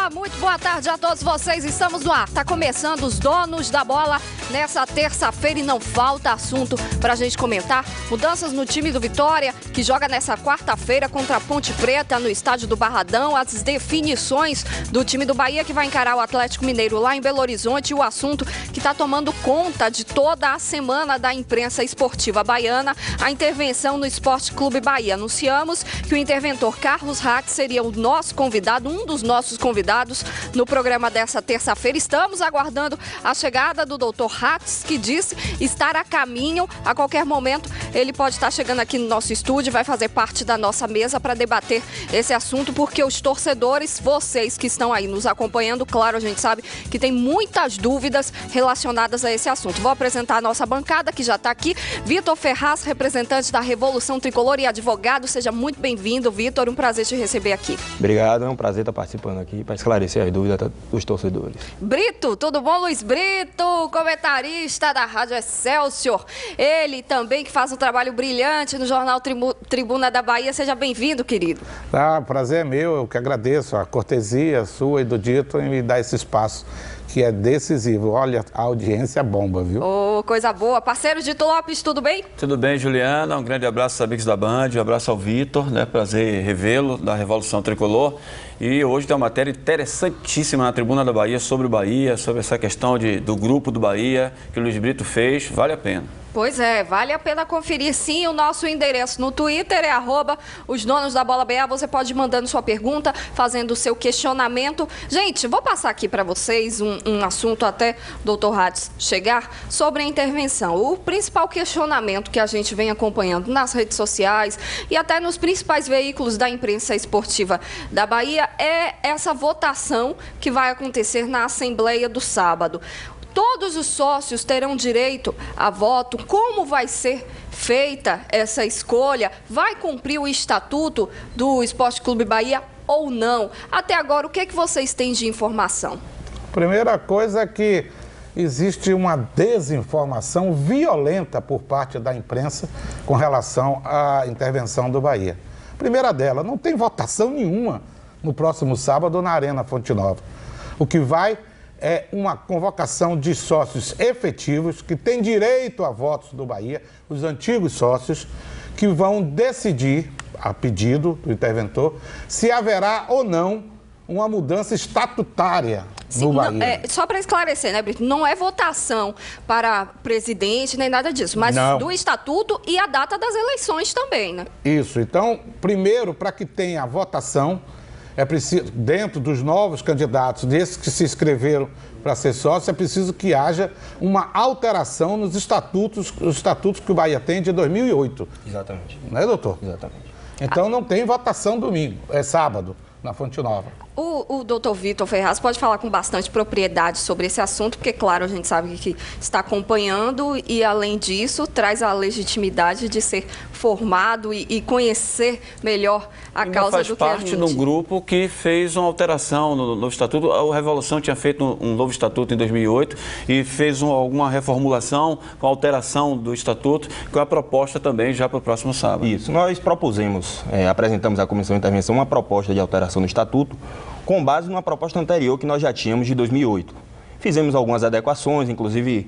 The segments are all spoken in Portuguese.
Olá, muito boa tarde a todos vocês. Estamos no ar. Tá começando os Donos da Bola nessa terça-feira e não falta assunto pra gente comentar. Mudanças no time do Vitória, que joga nessa quarta-feira contra a Ponte Preta no estádio do Barradão. As definições do time do Bahia, que vai encarar o Atlético Mineiro lá em Belo Horizonte. E o assunto que tá tomando conta de toda a semana da imprensa esportiva baiana, a intervenção no Esporte Clube Bahia. Anunciamos que o interventor Carlos Hatz seria o nosso convidado, um dos nossos convidados no programa dessa terça-feira. Estamos aguardando a chegada do Dr. Hatz, que disse estar a caminho. A qualquer momento ele pode estar chegando aqui no nosso estúdio, vai fazer parte da nossa mesa para debater esse assunto, porque os torcedores, vocês que estão aí nos acompanhando, claro, a gente sabe que tem muitas dúvidas relacionadas a esse assunto. Vou apresentar a nossa bancada, que já está aqui. Vitor Ferraz, representante da Revolução Tricolor e advogado. Seja muito bem-vindo, Vitor. Um prazer te receber aqui. Obrigado, é um prazer estar participando aqui para esclarecer as dúvidas dos torcedores. Brito, tudo bom? Luiz Brito, comentarista da Rádio Excelsior. Ele também que faz um trabalho brilhante no jornal Tribuna da Bahia. Seja bem-vindo, querido. O prazer é meu, eu que agradeço a cortesia sua e do Dito em me dar esse espaço, que é decisivo. Olha, a audiência bomba, viu? Oh, coisa boa. Parceiro Dito Lopes, tudo bem? Tudo bem, Juliana. Um grande abraço aos amigos da Band, um abraço ao Vitor, né? Prazer revê-lo, da Revolução Tricolor. E hoje tem uma matéria interessantíssima na Tribuna da Bahia sobre o Bahia, sobre essa questão do grupo do Bahia, que o Luiz Brito fez. Vale a pena. Pois é, vale a pena conferir sim. O nosso endereço no Twitter é @osdonosdabola.ba. Você pode ir mandando sua pergunta, fazendo o seu questionamento. Gente, vou passar aqui para vocês um assunto até o Dr. Hatz chegar, sobre a intervenção. O principal questionamento que a gente vem acompanhando nas redes sociais e até nos principais veículos da imprensa esportiva da Bahia é essa votação que vai acontecer na Assembleia do sábado. Todos os sócios terão direito a voto. Como vai ser feita essa escolha? Vai cumprir o estatuto do Esporte Clube Bahia ou não? Até agora, o que é que vocês têm de informação? Primeira coisa é que existe uma desinformação violenta por parte da imprensa com relação à intervenção do Bahia. Primeira dela, não tem votação nenhuma no próximo sábado na Arena Fonte Nova. O que vai é uma convocação de sócios efetivos que têm direito a votos do Bahia, os antigos sócios, que vão decidir, a pedido do interventor, se haverá ou não uma mudança estatutária no Bahia. Só para esclarecer, né, Brito? Não é votação para presidente nem nada disso, mas do estatuto e a data das eleições também, né? Isso. Então, primeiro, para que tenha a votação, é preciso, dentro dos novos candidatos, desses que se inscreveram para ser sócio, é preciso que haja uma alteração nos estatutos, os estatutos que o Bahia tem de 2008. Exatamente. Não é, doutor? Exatamente. Então não tem votação domingo, é sábado, na Fonte Nova. O doutor Vitor Ferraz pode falar com bastante propriedade sobre esse assunto, porque, claro, a gente sabe que está acompanhando e, além disso, traz a legitimidade de ser formado e conhecer melhor a causa do que a gente. Faz parte de um grupo que fez uma alteração no novo estatuto. A Revolução tinha feito um novo estatuto em 2008 e fez alguma reformulação com alteração do estatuto, com a proposta também já para o próximo sábado. Isso, nós propusemos, apresentamos à Comissão de Intervenção uma proposta de alteração do estatuto, com base numa proposta anterior que nós já tínhamos de 2008. Fizemos algumas adequações, inclusive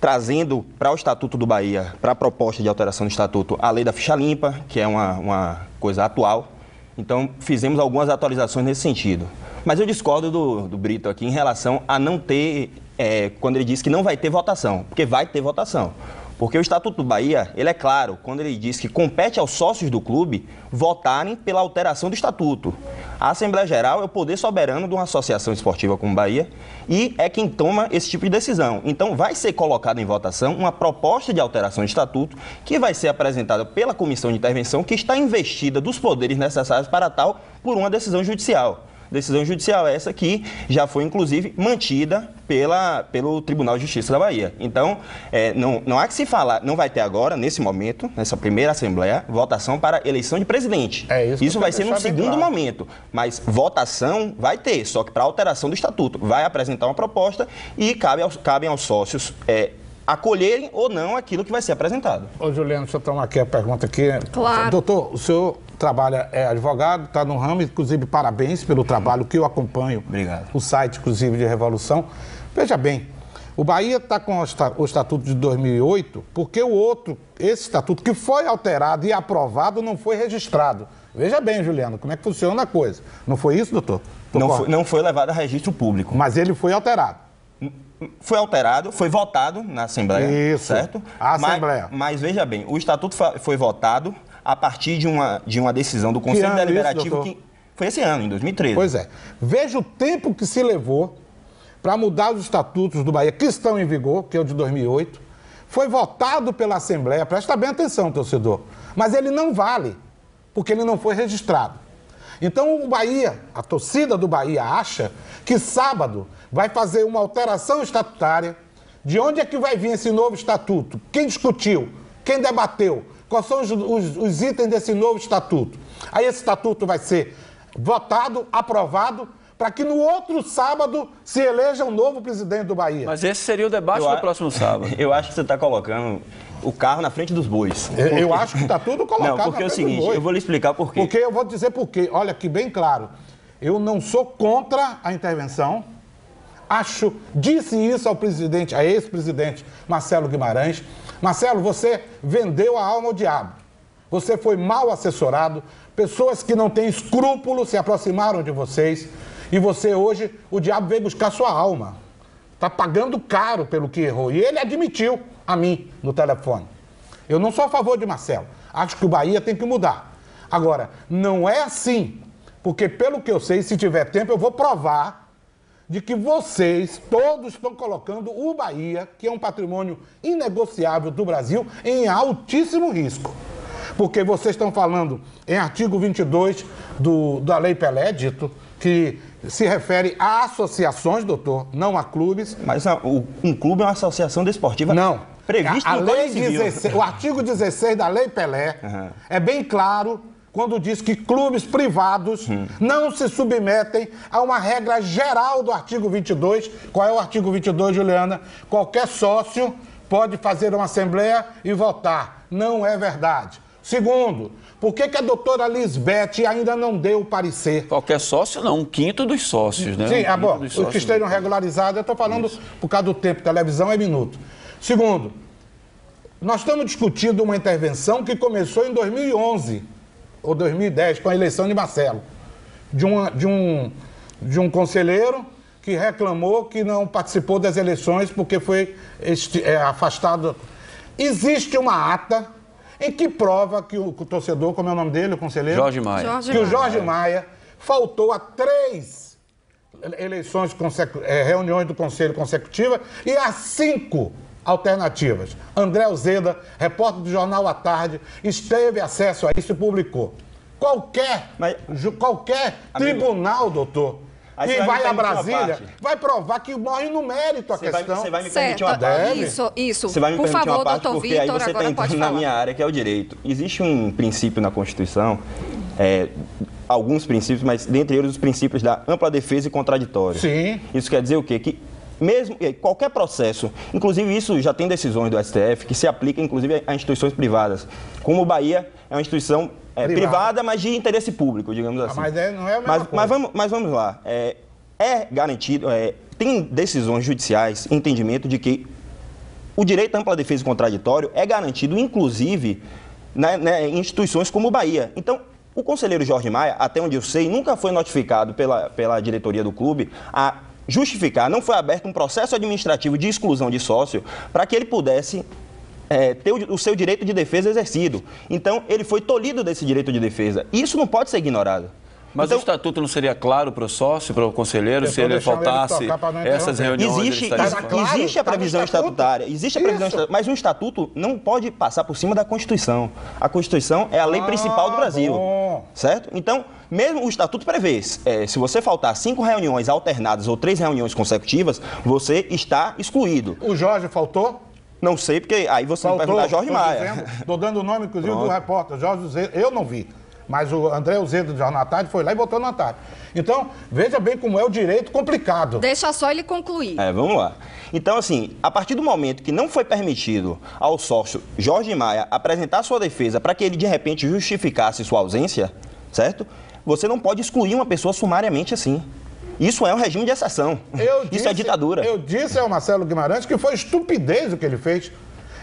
trazendo para o Estatuto do Bahia, para a proposta de alteração do Estatuto, a lei da ficha limpa, que é uma coisa atual. Então, fizemos algumas atualizações nesse sentido. Mas eu discordo do Brito aqui em relação a não ter, quando ele diz que não vai ter votação, porque vai ter votação. Porque o Estatuto do Bahia, ele é claro, quando ele diz que compete aos sócios do clube votarem pela alteração do Estatuto. A Assembleia Geral é o poder soberano de uma associação esportiva como o Bahia e é quem toma esse tipo de decisão. Então, vai ser colocada em votação uma proposta de alteração de Estatuto que vai ser apresentada pela Comissão de Intervenção, que está investida dos poderes necessários para tal por uma decisão judicial. Decisão judicial essa que já foi, inclusive, mantida pelo Tribunal de Justiça da Bahia. Então, não há que se falar, não vai ter agora, nesse momento, nessa primeira Assembleia, votação para eleição de presidente. Isso vai ser num segundo momento, mas votação vai ter, só que para alteração do Estatuto. Vai apresentar uma proposta e cabem aos sócios acolherem ou não aquilo que vai ser apresentado. Ô, Juliano, deixa eu tomar aqui a pergunta aqui. Claro. Doutor, o senhor trabalha, é advogado, está no ramo, inclusive parabéns pelo trabalho que eu acompanho. Obrigado. O site, inclusive, de Revolução. Veja bem, o Bahia está com o Estatuto de 2008, porque esse Estatuto que foi alterado e aprovado não foi registrado. Veja bem, Juliano, como é que funciona a coisa. Não foi isso, doutor? Não foi levado a registro público. Mas ele foi alterado. Foi alterado, foi votado na Assembleia, Isso, certo? a Assembleia. Mas veja bem, o Estatuto foi votado a partir de uma decisão do Conselho ano Deliberativo isso, que foi esse ano, em 2013. Pois é. Veja o tempo que se levou para mudar os estatutos do Bahia, que estão em vigor, que é o de 2008. Foi votado pela Assembleia, presta bem atenção, torcedor, mas ele não vale, porque ele não foi registrado. Então o Bahia, a torcida do Bahia acha que sábado vai fazer uma alteração estatutária. De onde é que vai vir esse novo estatuto? Quem discutiu? Quem debateu? Quais são os itens desse novo estatuto? Aí esse estatuto vai ser votado, aprovado, para que no outro sábado se eleja um novo presidente do Bahia. Mas esse seria o debate do próximo sábado. Eu acho que você está colocando o carro na frente dos bois. Eu acho que está tudo colocado. Não, porque é o seguinte, eu vou lhe explicar por quê. Porque eu vou dizer por quê. Olha aqui, bem claro. Eu não sou contra a intervenção. Disse isso ao presidente, a ex-presidente Marcelo Guimarães. Marcelo, você vendeu a alma ao diabo. Você foi mal assessorado. Pessoas que não têm escrúpulos se aproximaram de vocês. E você hoje, o diabo veio buscar sua alma. Está pagando caro pelo que errou. E ele admitiu a mim no telefone. Eu não sou a favor de Marcelo. Acho que o Bahia tem que mudar. Agora, não é assim. Porque pelo que eu sei, se tiver tempo, eu vou provar de que vocês todos estão colocando o Bahia, que é um patrimônio inegociável do Brasil, em altíssimo risco. Porque vocês estão falando em artigo 22 da Lei Pelé, dito que se refere a associações, doutor, não a clubes. Mas um clube é uma associação desportiva? Não. Previsto no Código Civil. O artigo 16 da Lei Pelé é bem claro quando diz que clubes privados não se submetem a uma regra geral do artigo 22. Qual é o artigo 22, Juliana? Qualquer sócio pode fazer uma assembleia e votar. Não é verdade. Segundo, por que a doutora Lisbeth ainda não deu o parecer? Qualquer sócio não, 1/5 dos sócios, né? Sim, bom, os que estejam regularizados, eu estou falando por causa do tempo, televisão é minuto. Segundo, nós estamos discutindo uma intervenção que começou em 2011 ou 2010, com a eleição de Marcelo, de um conselheiro que reclamou que não participou das eleições porque foi afastado. Existe uma ata em que prova que o torcedor, como é o nome dele, o conselheiro? Jorge Maia. O Jorge Maia faltou a 3 eleições, reuniões do Conselho consecutivas e a 5 alternativas. André Alzeda, repórter do Jornal à Tarde, teve acesso a isso e publicou. Qualquer tribunal, doutor, que vai a Brasília, vai provar que morre no mérito a questão. Você vai me permitir uma parte? Isso. Você vai me Por permitir favor, uma parte, doutor porque aí Vitor, você está entrando na minha área, que é o direito. Existe um princípio na Constituição, alguns princípios, mas dentre eles os princípios da ampla defesa e contraditório. Sim. Isso quer dizer o quê? Que mesmo qualquer processo, inclusive isso já tem decisões do STF que se aplica inclusive a instituições privadas. Como o Bahia é uma instituição privada, mas de interesse público, digamos assim. Mas não é a mesma coisa. Mas vamos lá. É garantido, tem decisões judiciais, entendimento de que o direito à ampla defesa e contraditório é garantido, inclusive, em instituições como o Bahia. Então, o conselheiro Jorge Maia, até onde eu sei, nunca foi notificado pela diretoria do clube a justificar, não foi aberto um processo administrativo de exclusão de sócio para que ele pudesse ter o seu direito de defesa exercido. Então, ele foi tolhido desse direito de defesa. Isso não pode ser ignorado. Mas então, o estatuto não seria claro para o sócio, para o conselheiro, se ele faltasse essas reuniões? Existe a previsão estatutária, mas um estatuto não pode passar por cima da Constituição. A Constituição é a lei principal do Brasil, certo? Então, mesmo o estatuto prevê, se você faltar 5 reuniões alternadas ou 3 reuniões consecutivas, você está excluído. O Jorge faltou? Não sei, porque aí você vai perguntar a Jorge Maia. Estou dando o nome, inclusive, do repórter, Jorge Zé. Eu não vi. Mas o André Uzedo, do Jornal à Tarde, foi lá e botou na tarde. Então, veja bem como é o direito complicado. Deixa só ele concluir. Vamos lá. Então, assim, a partir do momento que não foi permitido ao sócio Jorge Maia apresentar sua defesa para que ele, de repente, justificasse sua ausência, certo? Você não pode excluir uma pessoa sumariamente assim. Isso é um regime de exceção. Isso é ditadura. Eu disse ao Marcelo Guimarães que foi estupidez o que ele fez.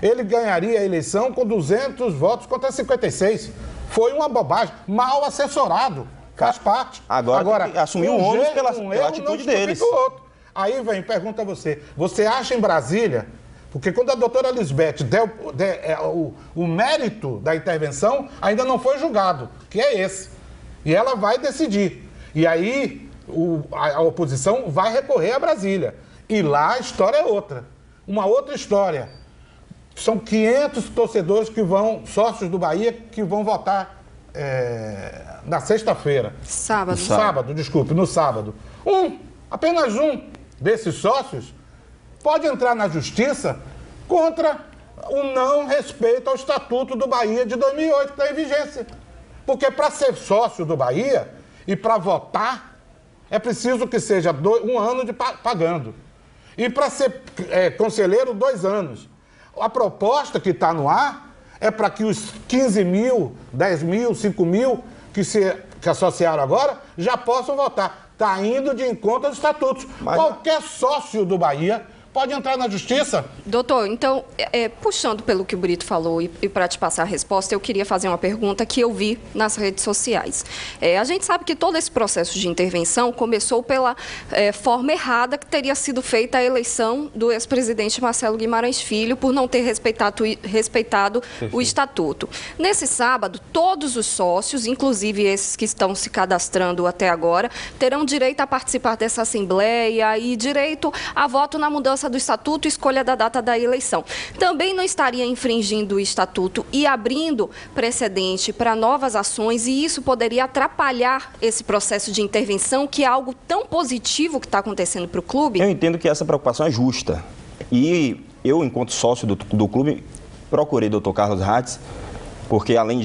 Ele ganharia a eleição com 200 votos contra 56. Foi uma bobagem, mal assessorado, faz parte. Agora tem que assumir o ônus pela atitude deles. Aí vem, pergunta a você, você acha em Brasília, porque quando a doutora Lisbeth deu o mérito da intervenção, ainda não foi julgado, que é esse. E ela vai decidir. E aí a oposição vai recorrer a Brasília. E lá a história é outra. Uma outra história. São 500 torcedores que vão, sócios do Bahia, que vão votar na sexta-feira. No sábado. Apenas um desses sócios pode entrar na justiça contra o não respeito ao Estatuto do Bahia de 2008, que está em vigência. Porque para ser sócio do Bahia e para votar, é preciso que seja 1 ano de pagando. E para ser conselheiro, 2 anos. A proposta que está no ar é para que os 15 mil, 10 mil, 5 mil que associaram agora já possam votar. Está indo de encontro aos estatutos. Qualquer sócio do Bahia pode entrar na justiça. Doutor, então, puxando pelo que o Brito falou e para te passar a resposta, eu queria fazer uma pergunta que eu vi nas redes sociais. A gente sabe que todo esse processo de intervenção começou pela forma errada que teria sido feita a eleição do ex-presidente Marcelo Guimarães Filho por não ter respeitado o estatuto. Nesse sábado, todos os sócios, inclusive esses que estão se cadastrando até agora, terão direito a participar dessa assembleia e direito a voto na mudança do estatuto e escolha da data da eleição. Também não estaria infringindo o estatuto e abrindo precedente para novas ações, e isso poderia atrapalhar esse processo de intervenção, que é algo tão positivo que está acontecendo para o clube? Eu entendo que essa preocupação é justa. E eu, enquanto sócio do clube, procurei o Dr. Carlos Ratz, porque além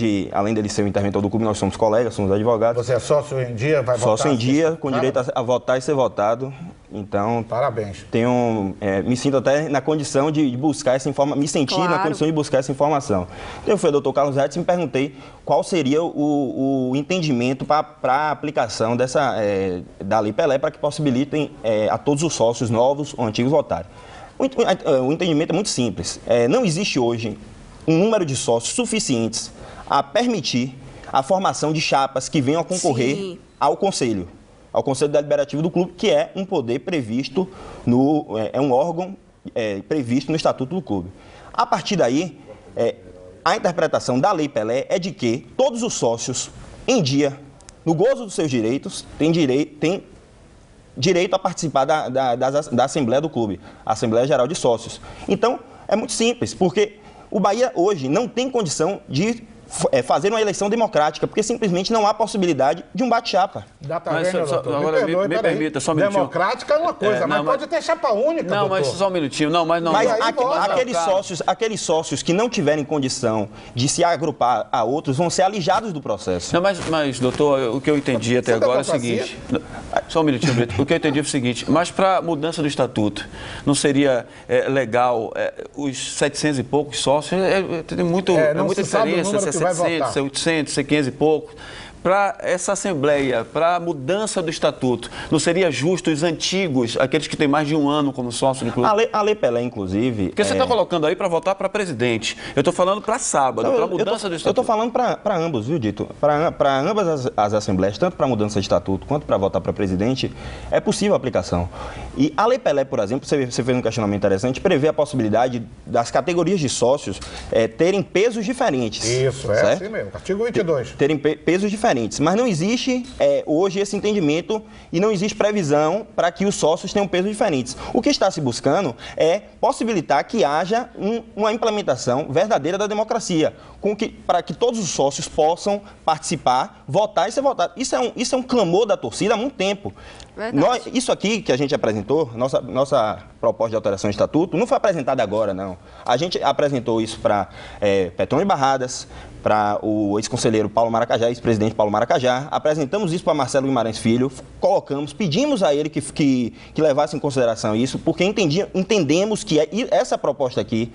dele ser o interventor do clube, nós somos colegas, somos advogados. Você é sócio em dia, vai votar? Sócio em dia, com direito a votar e ser votado. Então, parabéns. Me sinto até na condição de buscar essa informação, me sentir na condição de buscar essa informação. Então, eu fui ao Dr. Carlos Retz e me perguntei qual seria o entendimento para a aplicação da Lei Pelé, para que possibilitem a todos os sócios novos ou antigos votarem. O entendimento é muito simples. Não existe hoje um número de sócios suficientes a permitir a formação de chapas que venham a concorrer ao Conselho Deliberativo do clube, que é um poder previsto é um órgão previsto no Estatuto do clube. A partir daí, a interpretação da Lei Pelé é de que todos os sócios, em dia, no gozo dos seus direitos, têm direito a participar da Assembleia do clube, a Assembleia Geral de Sócios. Então, é muito simples, porque o Bahia hoje não tem condição de fazer uma eleição democrática, porque simplesmente não há possibilidade de um bate-chapa. Agora, me permita, só um minutinho. Democrática é uma coisa, mas pode ter chapa única, doutor. Mas só um minutinho. Mas aqueles sócios que não tiverem condição de se agrupar a outros vão ser alijados do processo. Não, mas doutor, o que eu entendi até agora é o seguinte... Só um minutinho, Brito. O que eu entendi é o seguinte, mas para a mudança do estatuto, não seria legal os 700 e poucos sócios? Tem muita diferença, 700, 800, 500 e pouco. Para essa Assembleia, para a mudança do Estatuto, não seria justo os antigos, aqueles que têm mais de 1 ano como sócio do clube? A Lei Pelé, inclusive... Porque você está colocando aí para votar para presidente. Eu estou falando para sábado, para a mudança do Estatuto. Eu estou falando para ambos, viu, Dito? Para ambas as Assembleias, tanto para a mudança de Estatuto quanto para votar para presidente, é possível a aplicação. E a Lei Pelé, por exemplo, você fez um questionamento interessante, prevê a possibilidade das categorias de sócios terem pesos diferentes. Isso, certo? Assim mesmo. Artigo 22. Terem pesos diferentes. Mas não existe hoje esse entendimento e não existe previsão para que os sócios tenham pesos diferentes. O que está se buscando é possibilitar que haja uma implementação verdadeira da democracia, para que todos os sócios possam participar, votar e ser votados. Isso é um clamor da torcida há muito tempo. Isso aqui que a gente apresentou, nossa proposta de alteração de estatuto, não foi apresentada agora, não. A gente apresentou isso para Petrônio Barradas, para o ex-conselheiro Paulo Maracajá, ex-presidente Paulo Maracajá, apresentamos isso para Marcelo Guimarães Filho, pedimos a ele que levasse em consideração isso, porque entendemos que essa proposta aqui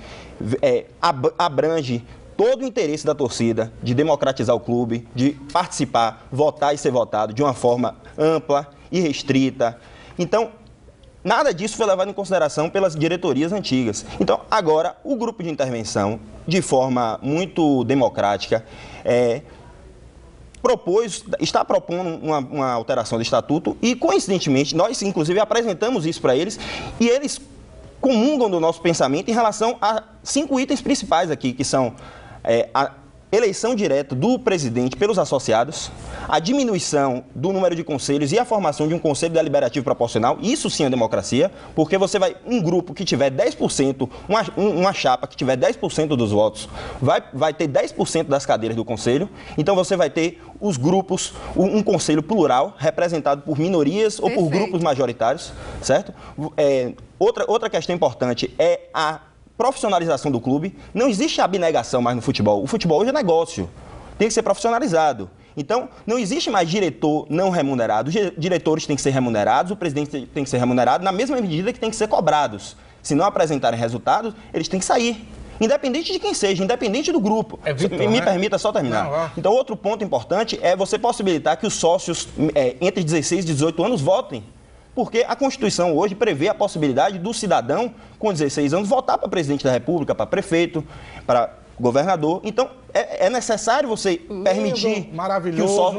abrange todo o interesse da torcida de democratizar o clube, de participar, votar e ser votado de uma forma ampla e restrita. Então, nada disso foi levado em consideração pelas diretorias antigas. Então, agora, o grupo de intervenção, de forma muito democrática, está propondo uma alteração do estatuto e, coincidentemente, nós, inclusive, apresentamos isso para eles e eles comungam do nosso pensamento em relação a 5 itens principais aqui, que são a eleição direta do presidente pelos associados, a diminuição do número de conselhos e a formação de um conselho deliberativo proporcional. Isso sim é democracia, porque um grupo que tiver 10%, uma chapa que tiver 10% dos votos, vai ter 10% das cadeiras do conselho. Então você vai ter os grupos, um conselho plural, representado por minorias ou por grupos majoritários, certo? Outra questão importante é a profissionalização do clube. Não existe abnegação mais no futebol. O futebol hoje é negócio. Tem que ser profissionalizado. Então, não existe mais diretor não remunerado. Os diretores têm que ser remunerados, o presidente tem que ser remunerado, na mesma medida que tem que ser cobrados. Se não apresentarem resultados, eles têm que sair. Independente de quem seja, independente do grupo. Me permita só terminar. Não. Então, outro ponto importante é você possibilitar que os sócios entre 16 e 18 anos votem. Porque a Constituição hoje prevê a possibilidade do cidadão com 16 anos votar para presidente da República, para prefeito, para governador. Então, é necessário você permitir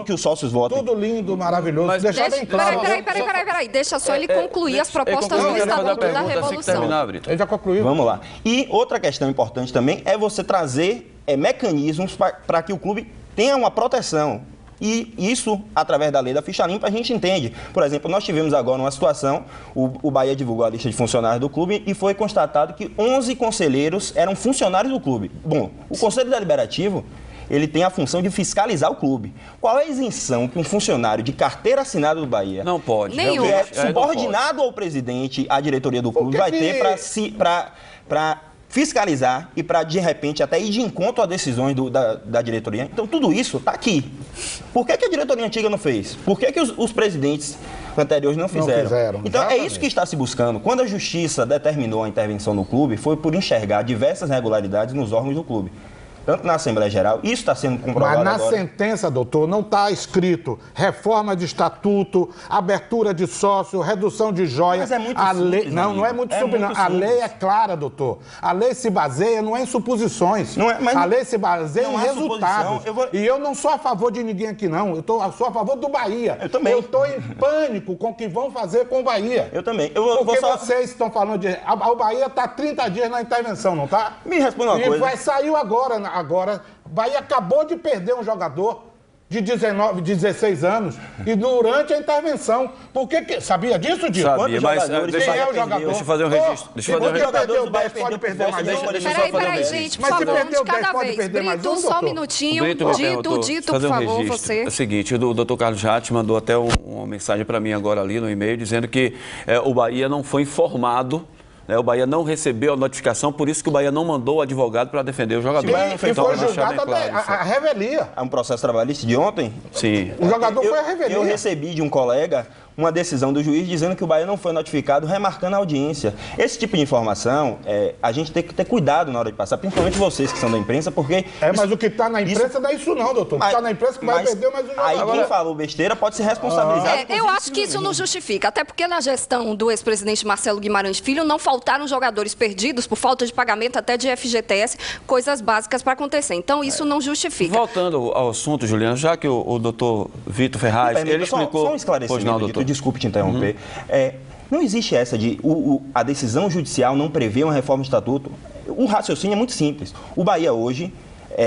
que os sócios votem. Tudo lindo, maravilhoso. Mas deixar bem claro. Peraí. Deixa só ele concluir as propostas do Estatuto da Revolução. Ele já concluiu. Vamos lá. E outra questão importante também é você trazer mecanismos para que o clube tenha uma proteção. E isso, através da lei da ficha limpa, a gente entende. Por exemplo, nós tivemos agora uma situação, o Bahia divulgou a lista de funcionários do clube e foi constatado que 11 conselheiros eram funcionários do clube. Bom, o Conselho Deliberativo, ele tem a função de fiscalizar o clube. Qual é a isenção que um funcionário de carteira assinada do Bahia, não pode, que é subordinado ao presidente, à diretoria do clube, vai ter para fiscalizar e para, de repente, até ir de encontro a decisões da diretoria? Então, tudo isso está aqui. Por que a diretoria antiga não fez? Por que os presidentes anteriores não fizeram? Então, é isso que está se buscando. Quando a Justiça determinou a intervenção no clube, foi por enxergar diversas irregularidades nos órgãos do clube. Tanto na Assembleia Geral, isso está sendo comprovado agora. Mas na sentença, doutor, não está escrito reforma de estatuto, abertura de sócio, redução de joia. Mas é muito simples. Não é muito simples, não. A lei é clara, doutor. A lei se baseia, não é em suposições. A lei se baseia em resultados. E eu não sou a favor de ninguém aqui, não. Eu sou a favor do Bahia. Eu também. Eu estou em pânico com o que vão fazer com o Bahia. Eu também. Vocês estão falando de... O Bahia está 30 dias na intervenção, não está? Me responda uma coisa. E saiu agora, Bahia acabou de perder um jogador de 16 anos e durante a intervenção. Por que sabia disso, Dito? Sabia, mas quem é o jogador? Deixa eu fazer um registro. Se perdeu 10, pode perder mais um. Peraí, gente, por favor, um de cada vez. Brito, só um minutinho. Dito, por favor, você. É o seguinte, o doutor Carlos Jatti mandou até uma mensagem para mim agora ali no e-mail, dizendo que o Bahia não foi informado. O Bahia não recebeu a notificação, por isso que o Bahia não mandou o advogado para defender o jogador. E foi julgada a revelia. É um processo trabalhista de ontem? Sim. O jogador foi a revelia. Eu recebi de um colega uma decisão do juiz dizendo que o Bahia não foi notificado, remarcando a audiência. Esse tipo de informação, a gente tem que ter cuidado na hora de passar, principalmente vocês que são da imprensa, porque... mas o que está na imprensa não é isso não, doutor. O que está na imprensa que vai perder mais um jogador. Aí quem falou besteira pode ser responsabilizado. Eu acho que isso não justifica, até porque na gestão do ex-presidente Marcelo Guimarães Filho não faltaram jogadores perdidos por falta de pagamento até de FGTS, coisas básicas para acontecer. Então isso não justifica. Voltando ao assunto, Juliano, já que o doutor Vitor Ferraz, ele explicou... Só um esclarecimento, doutor. Desculpe te interromper. Não existe essa de a decisão judicial não prevê uma reforma do estatuto. O raciocínio é muito simples. O Bahia hoje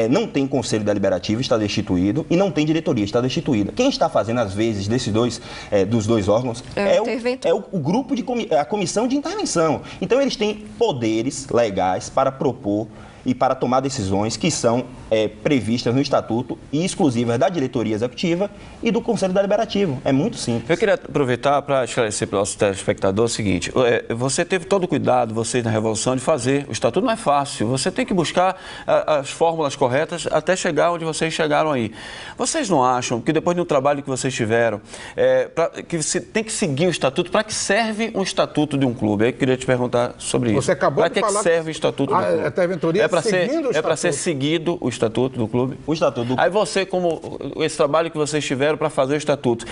não tem conselho deliberativo, está destituído, e não tem diretoria, está destituída. Quem está fazendo, às vezes, dos dois órgãos é o grupo a comissão de intervenção. Então, eles têm poderes legais para propor e para tomar decisões que são previstas no Estatuto e exclusivas da diretoria executiva e do Conselho Deliberativo. É muito simples. Eu queria aproveitar para esclarecer para o nosso telespectador o seguinte, você teve todo o cuidado, vocês na Revolução, de fazer. O Estatuto não é fácil, você tem que buscar as fórmulas corretas até chegar onde vocês chegaram aí. Vocês não acham que depois do trabalho que vocês tiveram, que você tem que seguir o Estatuto? Para que serve um Estatuto de um clube? Aí eu queria te perguntar sobre isso. Você acabou de falar... Para que serve o Estatuto do clube? É para ser seguido o Estatuto do clube? O Estatuto do clube. Aí você, como esse trabalho que vocês tiveram para fazer o Estatuto,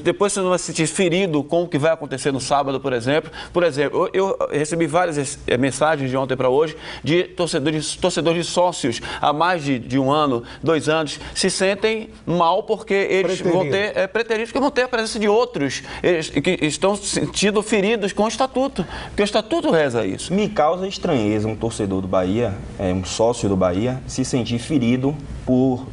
depois você não vai se sentir ferido com o que vai acontecer no sábado, por exemplo? Por exemplo, eu recebi várias mensagens de ontem para hoje de torcedores de sócios há mais de 1 ano, 2 anos, se sentem mal porque eles vão ter preteridos, que vão ter a presença de outros que estão se sentindo feridos com o Estatuto, porque o Estatuto reza isso. Me causa estranheza um torcedor do Bahia, um sócio do Bahia, se sentir ferido por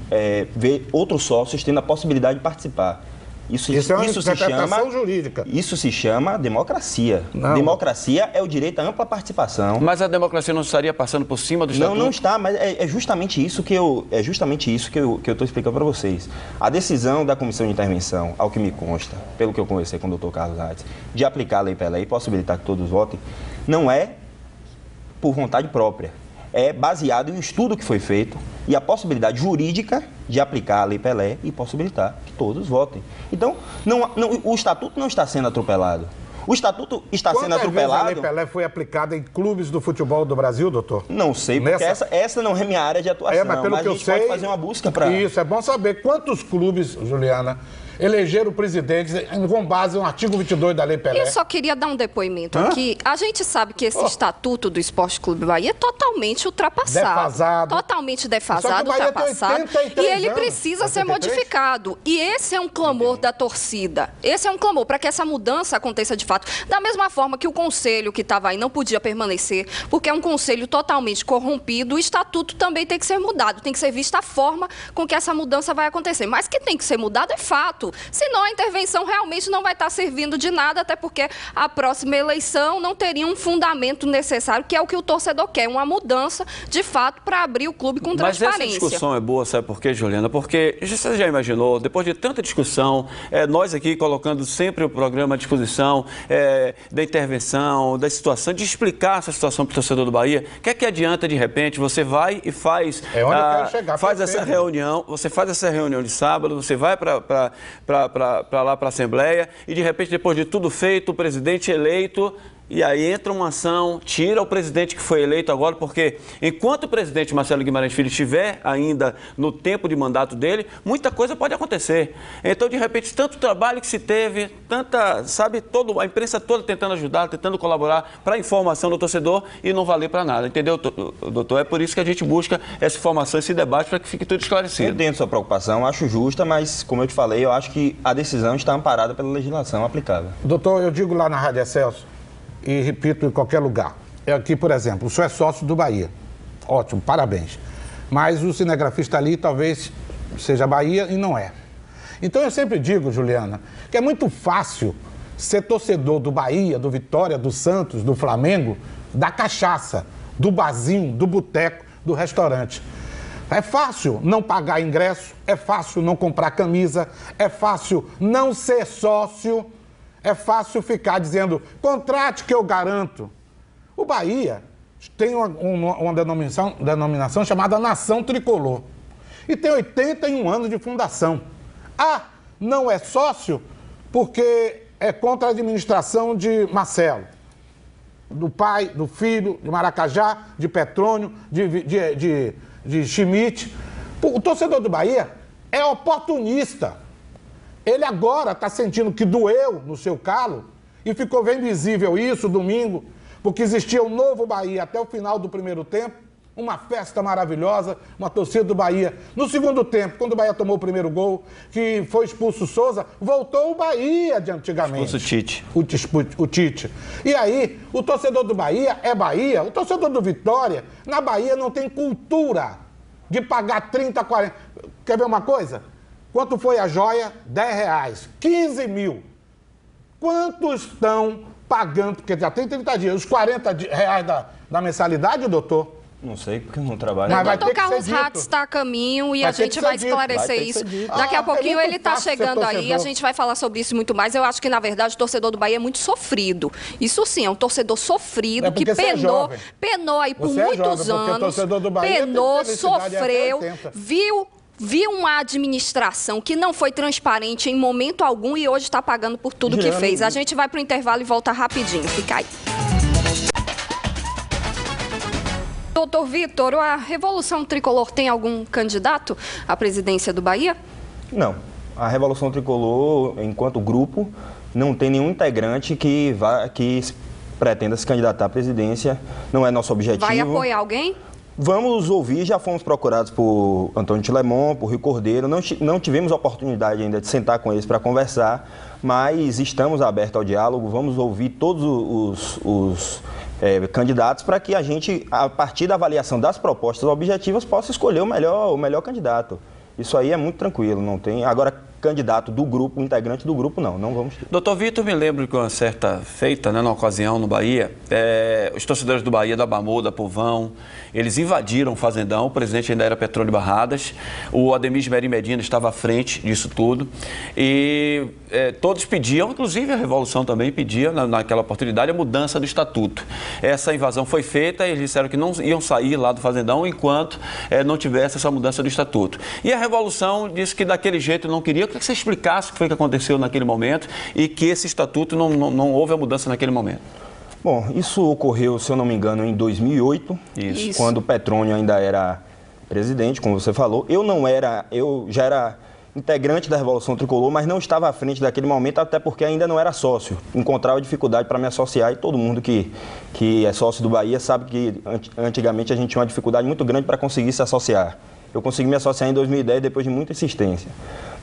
ver outros sócios tendo a possibilidade de participar. Isso é uma interpretação jurídica. Isso se chama democracia. Não. Democracia é o direito à ampla participação. Mas a democracia não estaria passando por cima do Estatuto? Não está, mas é justamente isso que eu estou explicando para vocês. A decisão da Comissão de Intervenção, ao que me consta, pelo que eu conversei com o Dr. Carlos Aires, de aplicar a Lei Pelé e possibilitar que todos votem, não é por vontade própria. É baseado em um estudo que foi feito e a possibilidade jurídica de aplicar a Lei Pelé e possibilitar que todos votem. Então, o Estatuto não está sendo atropelado. O Estatuto está sendo atropelado... a Lei Pelé foi aplicada em clubes do futebol do Brasil, doutor? Não sei, porque essa não é minha área de atuação, mas pelo que eu sei, pode fazer uma busca para... Isso, é bom saber quantos clubes, Juliana, elegeram presidentes com base no artigo 22 da Lei Pelé. Eu só queria dar um depoimento aqui. A gente sabe que esse Estatuto do Esporte Clube Bahia é totalmente ultrapassado. Defasado. Totalmente defasado, ultrapassado. E ele precisa ser modificado. E esse é um clamor da torcida. Esse é um clamor para que essa mudança aconteça de fato. Da mesma forma que o conselho que estava aí não podia permanecer, porque é um conselho totalmente corrompido, o Estatuto também tem que ser mudado. Tem que ser vista a forma com que essa mudança vai acontecer. Mas que tem que ser mudado é fato. Senão a intervenção realmente não vai estar servindo de nada, até porque a próxima eleição não teria um fundamento necessário, que é o que o torcedor quer, uma mudança de fato para abrir o clube com transparência. Mas essa discussão é boa, sabe por quê, Juliana? Porque você já imaginou, depois de tanta discussão, nós aqui colocando sempre o programa à disposição da intervenção, da situação, de explicar essa situação para o torcedor do Bahia, o que adianta, de repente, você vai e faz, essa reunião, você faz essa reunião de sábado, você vai para lá para a Assembleia e, de repente, depois de tudo feito, o presidente eleito, e aí entra uma ação, tira o presidente que foi eleito agora, porque enquanto o presidente Marcelo Guimarães Filho estiver ainda no tempo de mandato dele, muita coisa pode acontecer. Então, de repente, tanto trabalho que se teve, a imprensa toda tentando ajudar, tentando colaborar para a informação do torcedor e não valer para nada, entendeu, doutor? É por isso que a gente busca essa informação, esse debate, para que fique tudo esclarecido. Eu entendo sua preocupação, acho justa, mas, como eu te falei, eu acho que a decisão está amparada pela legislação aplicável. Doutor, eu digo lá na Rádio Excelsior, e repito em qualquer lugar. Aqui, por exemplo, o senhor é sócio do Bahia. Ótimo, parabéns. Mas o cinegrafista ali talvez seja Bahia e não é. Então eu sempre digo, Juliana, que é muito fácil ser torcedor do Bahia, do Vitória, do Santos, do Flamengo, da cachaça, do barzinho, do boteco, do restaurante. É fácil não pagar ingresso, é fácil não comprar camisa, é fácil não ser sócio. É fácil ficar dizendo, contrate que eu garanto. O Bahia tem uma denominação chamada Nação Tricolor. E tem 81 anos de fundação. Não é sócio porque é contra a administração de Marcelo. Do pai, do filho, de Maracajá, de Petrônio, de Schmidt. O torcedor do Bahia é oportunista. Ele agora está sentindo que doeu no seu calo e ficou bem visível isso domingo, porque existia um novo Bahia até o final do primeiro tempo, uma festa maravilhosa, uma torcida do Bahia. No segundo tempo, quando o Bahia tomou o primeiro gol, que foi expulso o Souza, voltou o Bahia de antigamente. Expulso o Tite. E aí, o torcedor do Bahia é Bahia, o torcedor do Vitória, na Bahia não tem cultura de pagar 30, 40... Quer ver uma coisa? Quanto foi a joia? R$10. 15 mil. Quantos estão pagando? Porque já tem 30 dias. Os R$40 da mensalidade, doutor? Não sei, porque eu não trabalho. O doutor Carlos Ratz está a caminho e a gente vai esclarecer isso. Daqui a pouquinho ele está chegando aí, a gente vai falar sobre isso muito mais. Eu acho que, na verdade, o torcedor do Bahia é muito sofrido. Isso sim, é um torcedor sofrido que penou aí por muitos anos, penou, sofreu, viu uma administração que não foi transparente em momento algum e hoje está pagando por tudo que fez. A gente vai para o intervalo e volta rapidinho. Fica aí. Doutor Vitor, a Revolução Tricolor tem algum candidato à presidência do Bahia? Não. A Revolução Tricolor, enquanto grupo, não tem nenhum integrante que pretenda se candidatar à presidência. Não é nosso objetivo. Vai apoiar alguém? Vamos ouvir, já fomos procurados por Antônio Tilemon, por Rio Cordeiro, não tivemos a oportunidade ainda de sentar com eles para conversar, mas estamos abertos ao diálogo, vamos ouvir todos os candidatos para que a gente, a partir da avaliação das propostas objetivas, possa escolher o melhor candidato. Isso aí é muito tranquilo, não tem... Agora, candidato do grupo, integrante do grupo, não vamos ter. Doutor Vitor, me lembro que uma certa feita, na ocasião no Bahia, os torcedores do Bahia, da Bamô, da Povão, eles invadiram o Fazendão, o presidente ainda era Petrônio Barradas, o Ademir Merim Medina estava à frente disso tudo, e todos pediam, inclusive a Revolução também pedia, naquela oportunidade, a mudança do estatuto. Essa invasão foi feita e eles disseram que não iam sair lá do Fazendão enquanto não tivesse essa mudança do estatuto. E a Revolução disse que daquele jeito não queria. Eu queria que você explicasse o que foi que aconteceu naquele momento e que esse estatuto não houve a mudança naquele momento. Bom, isso ocorreu, se eu não me engano, em 2008, quando o Petrônio ainda era presidente, como você falou. Eu já era integrante da Revolução Tricolor, mas não estava à frente daquele momento, até porque ainda não era sócio. Encontrava dificuldade para me associar e todo mundo que é sócio do Bahia sabe que antigamente a gente tinha uma dificuldade muito grande para conseguir se associar. Eu consegui me associar em 2010 depois de muita insistência.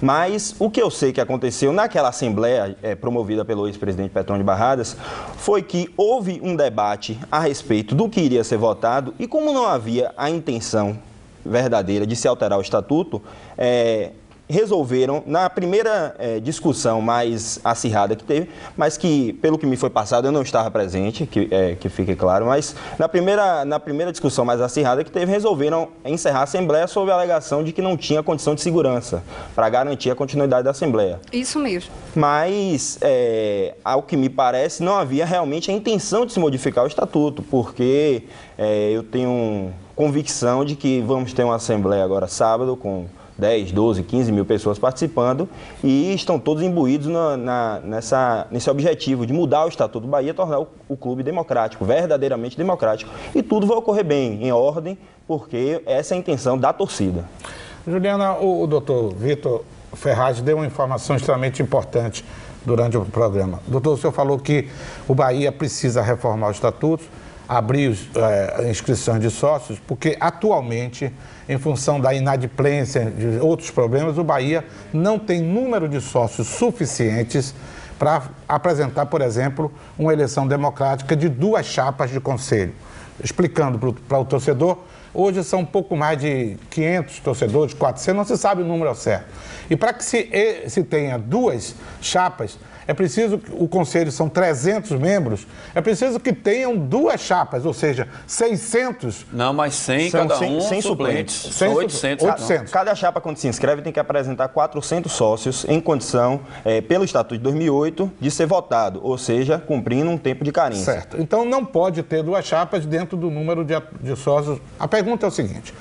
Mas o que eu sei que aconteceu naquela assembleia promovida pelo ex-presidente Petrônio Barradas foi que houve um debate a respeito do que iria ser votado e como não havia a intenção verdadeira de se alterar o estatuto, resolveram, na primeira discussão mais acirrada que teve, mas que, pelo que me foi passado, eu não estava presente, que fique claro, mas na primeira discussão mais acirrada que teve, resolveram encerrar a Assembleia sob a alegação de que não tinha condição de segurança para garantir a continuidade da Assembleia. Isso mesmo. Mas, ao que me parece, não havia realmente a intenção de se modificar o Estatuto, porque eu tenho convicção de que vamos ter uma Assembleia agora sábado com 10, 12, 15 mil pessoas participando e estão todos imbuídos nesse objetivo de mudar o Estatuto do Bahia e tornar o clube democrático, verdadeiramente democrático. E tudo vai ocorrer bem, em ordem, porque essa é a intenção da torcida. Juliana, o doutor Vitor Ferraz deu uma informação extremamente importante durante o programa. Doutor, o senhor falou que o Bahia precisa reformar o Estatuto, abrir inscrições de sócios, porque atualmente, em função da inadimplência de outros problemas, o Bahia não tem número de sócios suficientes para apresentar, por exemplo, uma eleição democrática de 2 chapas de conselho. Explicando para o torcedor, hoje são um pouco mais de 500 torcedores, 400, não se sabe o número certo. E para que se tenha 2 chapas, é preciso, o conselho são 300 membros, é preciso que tenham 2 chapas, ou seja, 600... Não, mas 100 cada um 100 suplentes. São 800. Cada chapa, quando se inscreve, tem que apresentar 400 sócios em condição, pelo Estatuto de 2008, de ser votado, ou seja, cumprindo um tempo de carência. Certo. Então, não pode ter 2 chapas dentro do número de sócios. A pergunta é o seguinte,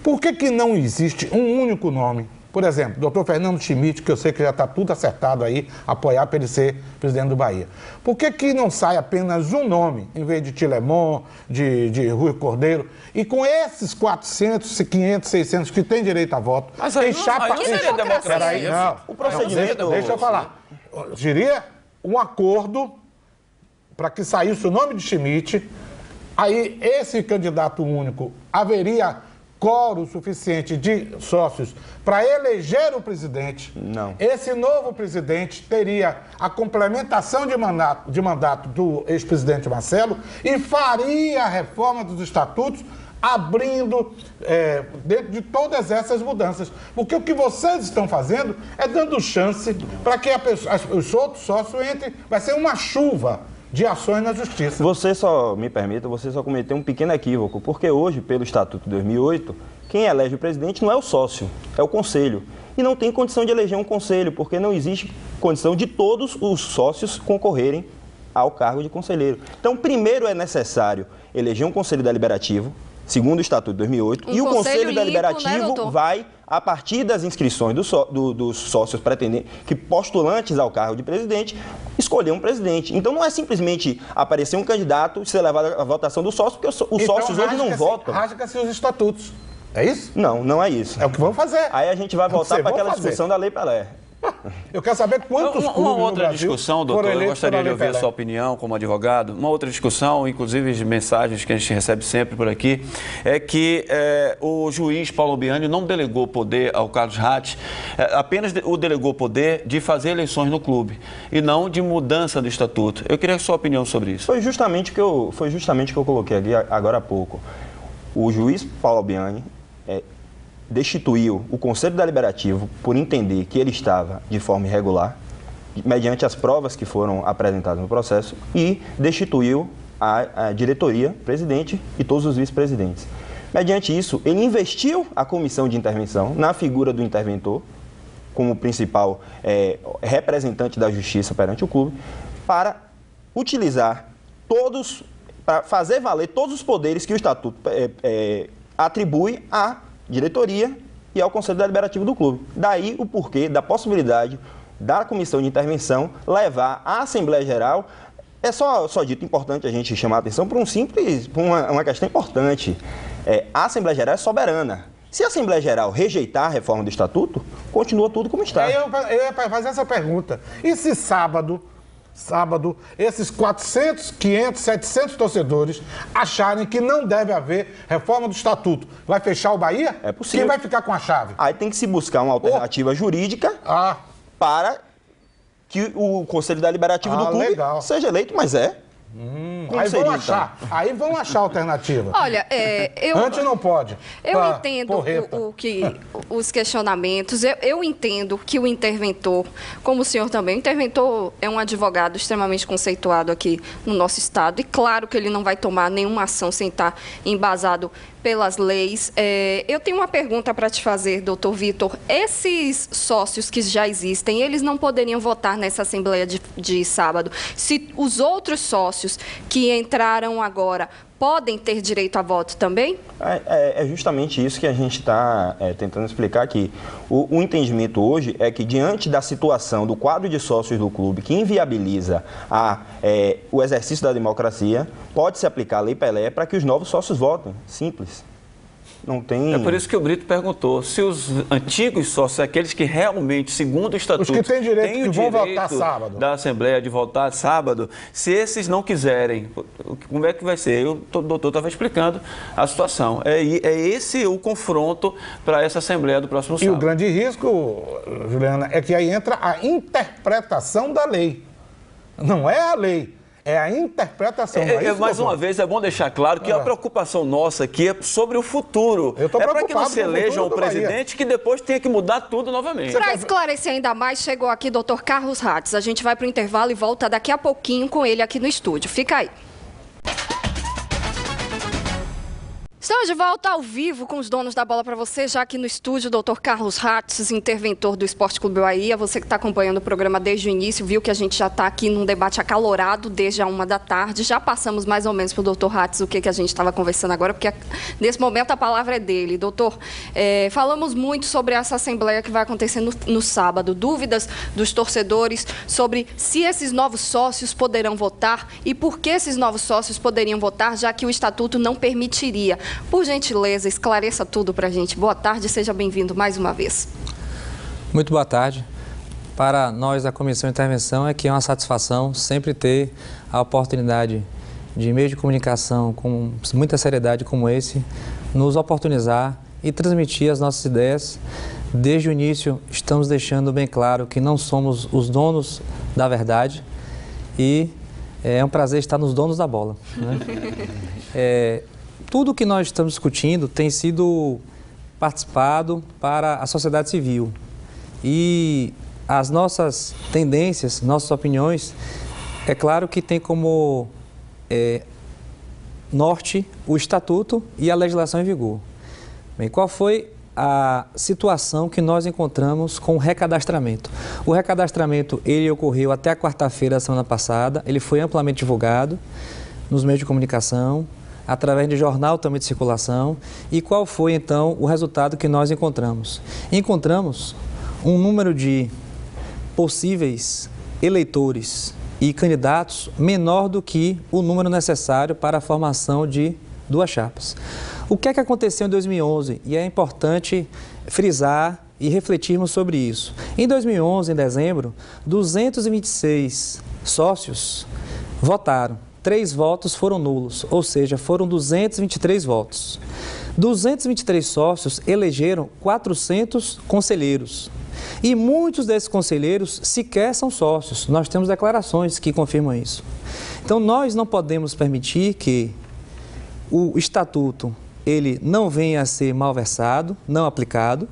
por que não existe um único nome? Por exemplo, doutor Fernando Schmidt, que eu sei que já está tudo acertado aí, apoiar para ele ser presidente do Bahia. Por que não sai apenas um nome, em vez de Tilemon, de Rui Cordeiro? E com esses 400, 500, 600 que têm direito a voto, mas aí, tem chapa... Não seria democracia. Peraí, não. O procedimento... Deixa eu falar. Diria um acordo para que saísse o nome de Schmidt, aí esse candidato único haveria quórum suficiente de sócios para eleger o presidente. Não. Esse novo presidente teria a complementação de mandato do ex-presidente Marcelo e faria a reforma dos estatutos abrindo dentro de todas essas mudanças. Porque o que vocês estão fazendo é dando chance para que os outros sócios entrem. Vai ser uma chuva de ações na justiça. Você só, me permita, você só cometeu um pequeno equívoco, porque hoje, pelo Estatuto de 2008, quem elege o presidente não é o sócio, é o conselho. E não tem condição de eleger um conselho, porque não existe condição de todos os sócios concorrerem ao cargo de conselheiro. Então, primeiro é necessário eleger um conselho deliberativo, segundo o Estatuto de 2008, e o conselho deliberativo, né, vai, a partir das inscrições dos sócios pretendentes, que postulantes ao cargo de presidente, escolher um presidente. Então não é simplesmente aparecer um candidato e ser levado à votação do sócio, porque os sócios hoje não votam. Rasga-se os estatutos. É isso? Não, não é isso. É o que vamos fazer. Aí a gente vai voltar para aquela discussão da Lei Pelé. Eu quero saber quantos clubes Uma outra no Brasil discussão, doutor, eu gostaria de ouvir a sua opinião como advogado. Uma outra discussão, inclusive de mensagens que a gente recebe sempre por aqui, é que o juiz Paulo Biani não delegou poder ao Carlos Hatz, apenas o delegou poder de fazer eleições no clube e não de mudança do estatuto. Eu queria a sua opinião sobre isso. Foi justamente o que eu coloquei aqui agora há pouco. O juiz Paulo Biani destituiu o Conselho Deliberativo por entender que ele estava de forma irregular, mediante as provas que foram apresentadas no processo, e destituiu a diretoria, presidente e todos os vice-presidentes. Mediante isso, ele investiu a comissão de intervenção na figura do interventor, como principal representante da justiça perante o clube, para utilizar para fazer valer todos os poderes que o Estatuto atribui à diretoria e ao Conselho Deliberativo do clube. Daí o porquê da possibilidade da comissão de intervenção levar à Assembleia Geral. É só dito importante a gente chamar a atenção para uma questão importante. A Assembleia Geral é soberana. Se a Assembleia Geral rejeitar a reforma do Estatuto, continua tudo como está. Eu ia fazer essa pergunta. E se sábado, esses 400, 500, 700 torcedores acharem que não deve haver reforma do Estatuto, vai fechar o Bahia? É possível. Quem vai ficar com a chave? Aí tem que se buscar uma alternativa jurídica para que o Conselho Deliberativo do clube seja eleito, mas Aí vão achar alternativa. Olha, Antes não pode. Eu entendo os questionamentos, eu entendo que o interventor, como o senhor também, o interventor é um advogado extremamente conceituado aqui no nosso estado, e claro que ele não vai tomar nenhuma ação sem estar embasado pelas leis. Eu tenho uma pergunta para te fazer, doutor Vitor. Esses sócios que já existem, eles não poderiam votar nessa Assembleia de sábado? Se os outros sócios que entraram agora podem ter direito a voto também? É justamente isso que a gente está tentando explicar aqui. O entendimento hoje é que, diante da situação do quadro de sócios do clube, que inviabiliza o exercício da democracia, pode-se aplicar a Lei Pelé para que os novos sócios votem. Simples. Não tem... É por isso que o Brito perguntou se os antigos sócios, aqueles que realmente, segundo o Estatuto, os que têm direito, vão votar sábado, da Assembleia de votar sábado, se esses não quiserem, como é que vai ser? O doutor estava explicando a situação. É esse o confronto para essa Assembleia do próximo sábado. E o grande risco, Juliana, é que aí entra a interpretação da lei. Não é a lei. É a interpretação. Mais uma vez, é bom deixar claro que a preocupação nossa aqui é sobre o futuro. Para que não se eleja um presidente que depois tenha que mudar tudo novamente. Para esclarecer ainda mais, chegou aqui o Dr. Carlos Hatz. A gente vai para o intervalo e volta daqui a pouquinho com ele aqui no estúdio. Fica aí. Estamos de volta ao vivo com os donos da bola para você, já aqui no estúdio, Dr. Carlos Hatz, interventor do Esporte Clube Bahia. Você que está acompanhando o programa desde o início, viu que a gente já está aqui num debate acalorado desde a 1 da tarde. Já passamos mais ou menos para o Dr. Hatz o que a gente estava conversando agora, porque nesse momento a palavra é dele. Doutor, falamos muito sobre essa assembleia que vai acontecer no sábado. Dúvidas dos torcedores sobre se esses novos sócios poderão votar e por que esses novos sócios poderiam votar, já que o Estatuto não permitiria. Por gentileza, esclareça tudo para a gente. Boa tarde, seja bem-vindo mais uma vez. Muito boa tarde. Para nós, da Comissão de Intervenção, é que é uma satisfação sempre ter a oportunidade de meio de comunicação com muita seriedade como esse, nos oportunizar e transmitir as nossas ideias. Desde o início, estamos deixando bem claro que não somos os donos da verdade e é um prazer estar nos donos da bola, né? Tudo que nós estamos discutindo tem sido participado para a sociedade civil e as nossas tendências, nossas opiniões É claro que tem como norte o Estatuto e a legislação em vigor. Bem, qual foi a situação que nós encontramos com o recadastramento? O recadastramento, ele ocorreu até a quarta-feira da semana passada, ele foi amplamente divulgado nos meios de comunicação, através de jornal também de circulação. E qual foi, então, o resultado que nós encontramos? Encontramos um número de possíveis eleitores e candidatos menor do que o número necessário para a formação de 2 chapas. O que é que aconteceu em 2011? E é importante frisar e refletirmos sobre isso. Em 2011, em dezembro, 226 sócios votaram. 3 votos foram nulos, ou seja, foram 223 votos. 223 sócios elegeram 400 conselheiros. E muitos desses conselheiros sequer são sócios. Nós temos declarações que confirmam isso. Então, nós não podemos permitir que o Estatuto ele não venha a ser malversado, não aplicado.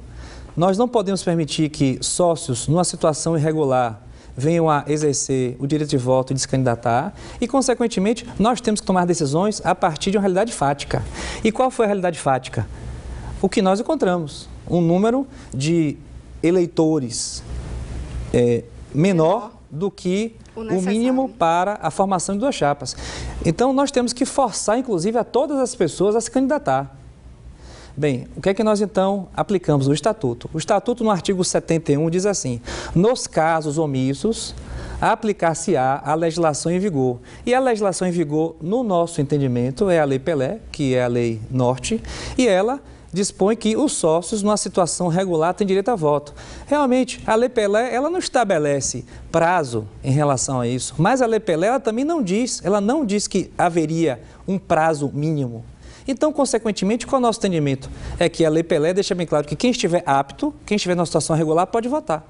Nós não podemos permitir que sócios, numa situação irregular, venham a exercer o direito de voto e de se candidatar e, consequentemente, nós temos que tomar decisões a partir de uma realidade fática. E qual foi a realidade fática? O que nós encontramos, um número de eleitores menor do que o mínimo para a formação de 2 chapas. Então, nós temos que forçar, inclusive, a todas as pessoas a se candidatar. Bem, o que é que nós, então, aplicamos no Estatuto? O Estatuto, no artigo 71, diz assim: nos casos omissos, aplicar-se-á a legislação em vigor. E a legislação em vigor, no nosso entendimento, é a Lei Pelé, que é a Lei Norte, e ela dispõe que os sócios, numa situação regular, têm direito a voto. Realmente, a Lei Pelé, ela não estabelece prazo em relação a isso, mas a Lei Pelé, ela também não diz que haveria um prazo mínimo. Então, consequentemente, qual é o nosso entendimento? É que a Lei Pelé deixa bem claro que quem estiver apto, quem estiver numa situação regular, pode votar.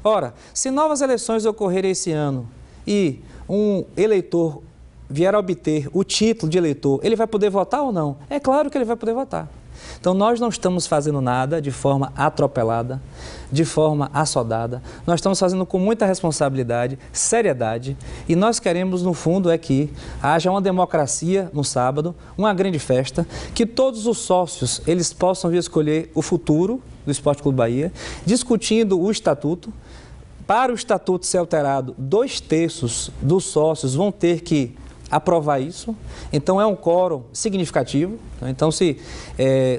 Ora, se novas eleições ocorrerem esse ano e um eleitor vier a obter o título de eleitor, ele vai poder votar ou não? É claro que ele vai poder votar. Então, nós não estamos fazendo nada de forma atropelada, de forma assodada. Nós estamos fazendo com muita responsabilidade, seriedade, e nós queremos, no fundo, é que haja uma democracia no sábado, uma grande festa, que todos os sócios, eles possam vir escolher o futuro do Esporte Clube Bahia, discutindo o Estatuto. Para o Estatuto ser alterado, 2/3 dos sócios vão ter que aprovar isso, então é um quórum significativo. Então, se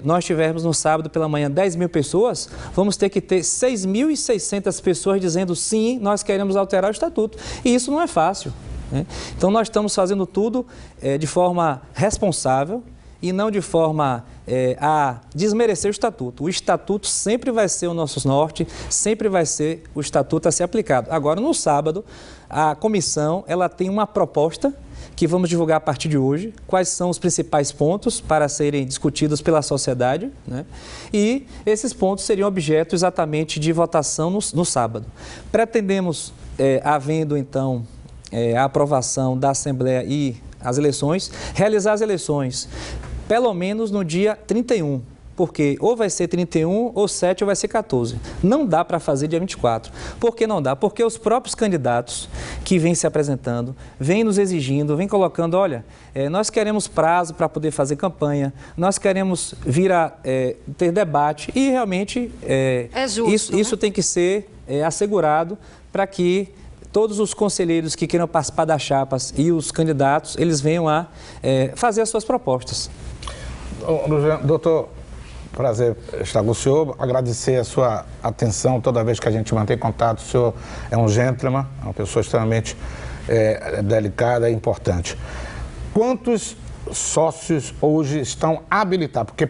nós tivermos no sábado pela manhã 10.000 pessoas, vamos ter que ter 6.600 pessoas dizendo sim, nós queremos alterar o Estatuto. E isso não é fácil, né? Então, nós estamos fazendo tudo de forma responsável e não de forma a desmerecer o Estatuto. O Estatuto sempre vai ser o nosso norte, sempre vai ser o Estatuto a ser aplicado. Agora, no sábado, a comissão ela tem uma proposta que vamos divulgar a partir de hoje, quais são os principais pontos para serem discutidos pela sociedade, né? E esses pontos seriam objeto exatamente de votação no sábado. Pretendemos, havendo então a aprovação da Assembleia e as eleições, realizar as eleições pelo menos no dia 31, porque ou vai ser 31, ou 7, ou vai ser 14. Não dá para fazer dia 24. Por que não dá? Porque os próprios candidatos que vêm se apresentando, vêm nos exigindo, vêm colocando, olha, nós queremos prazo para poder fazer campanha, nós queremos vir a ter debate e realmente justo, isso tem que ser assegurado para que todos os conselheiros que queiram participar das chapas e os candidatos, eles venham a fazer as suas propostas. Doutor, prazer estar com o senhor, agradecer a sua atenção toda vez que a gente mantém contato. O senhor é um gentleman, uma pessoa extremamente delicada e importante. Quantos sócios hoje estão habilitados? Porque